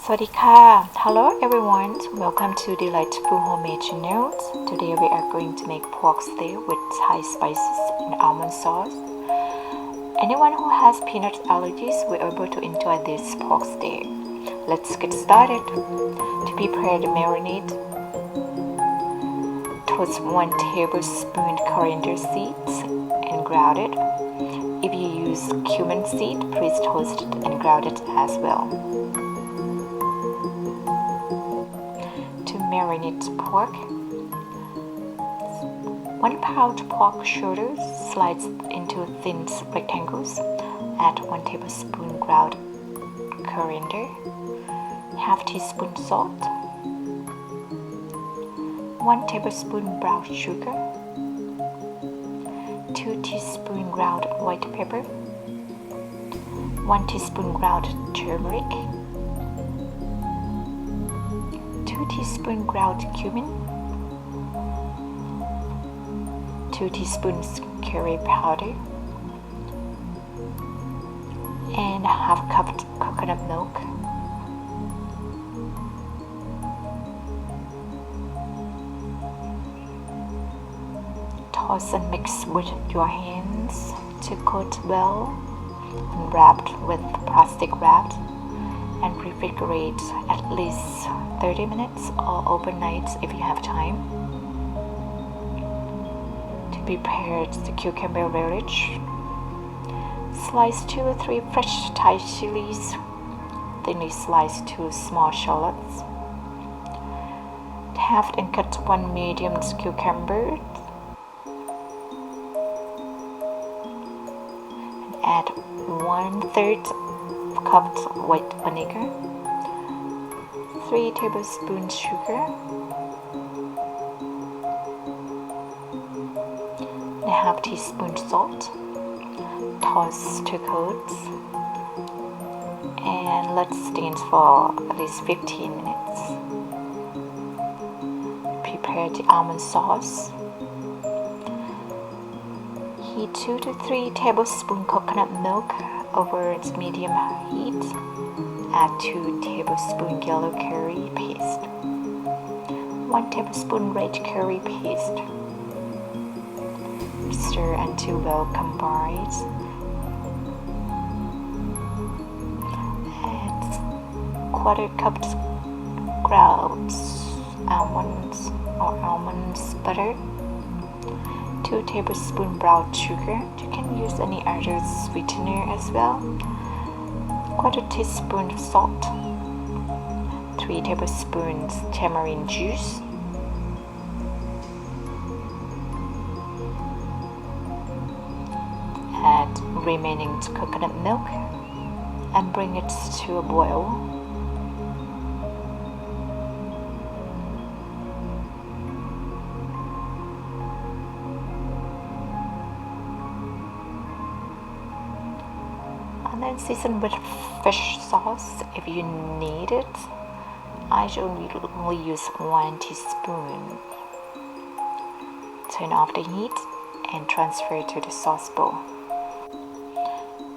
สวัสดีค่ะ Hello everyone, welcome to Delightful Homemade Channels. Today we are going to make pork steak with Thai spices and almond sauce. Anyone who has peanut allergies will be able to enjoy this pork steak. Let's get started. To prepare the marinade, toast 1 tablespoon coriander seeds and ground it. If you use cumin seed, please toast it and ground it as well.To marinate pork, 1 pound pork shoulder sliced into thin rectangles. Add 1 tablespoon ground coriander, half teaspoon salt, 1 tablespoon brown sugar, 2 teaspoon ground white pepper, 1 teaspoon ground turmeric,2 teaspoons ground cumin, 2 teaspoons curry powder, and half cup coconut milk. Toss and mix with your hands to coat well and wrapped with plastic wrap.And refrigerate at least 30 minutes or overnight if you have time. To prepare the cucumber relish, slice 2 or 3 fresh Thai chilies, thinly slice 2 small shallots. Half and cut 1 medium cucumber and add 1/3 cupped white vinegar, 3 tablespoons sugar, and a half teaspoon salt. Toss to coats and let stand for at least 15 minutes. Prepare the almond sauce. Heat 2 to 3 tablespoons coconut milk.Over its medium heat, add 2 tablespoons yellow curry paste, 1 tablespoon red curry paste. Stir until well combined. Add 1/4 cup ground almonds or almond butter.2 tablespoons brown sugar. You can use any other sweetener as well. 1/4 teaspoon salt. 3 tablespoons tamarind juice. Add remaining coconut milk and bring it to a boil.And then season with fish sauce if you need it. I only use 1 teaspoon. Turn off the heat and transfer to the sauce bowl.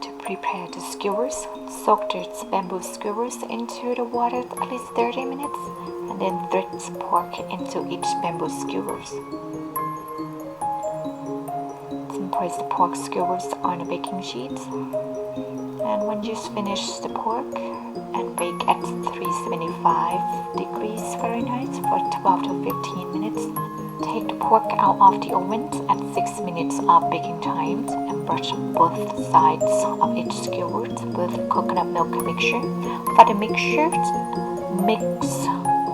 To prepare the skewers, soak the bamboo skewers into the water at least 30 minutes and then thread pork into each bamboo skewers.Place the pork skewers on a baking sheet.And when you finish the pork and bake at 375 degrees Fahrenheit for 12 to 15 minutes, take the pork out of the oven at 6 minutes of baking time and brush both sides of each skewer with coconut milk mixture. For the mixture, mix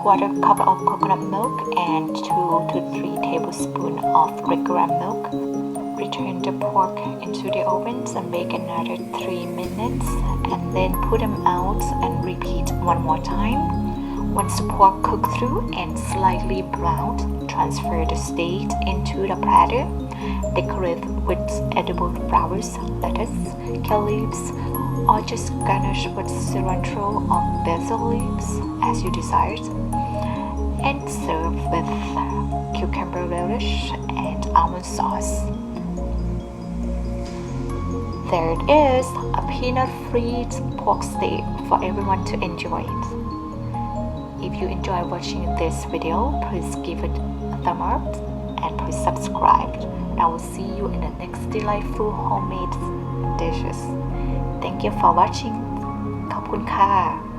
1/4 cup of coconut milk and 2 to 3 tablespoons of regular milk.Return the pork into the oven and bake another 3 minutes and then put them out and repeat one more time. Once the pork cooks through and slightly browned, transfer the steak into the platter. Decorate with edible flowers, lettuce, kale leaves, or just garnish with cilantro or basil leaves as you desire. And serve with cucumber relish and almond sauce.There it is, a peanut-free pork steak for everyone to enjoy it. If you enjoy watching this video, please give it a thumb up and please subscribe. And I will see you in the next delightful homemade dishes. Thank you for watching. ขอบคุณค่ะ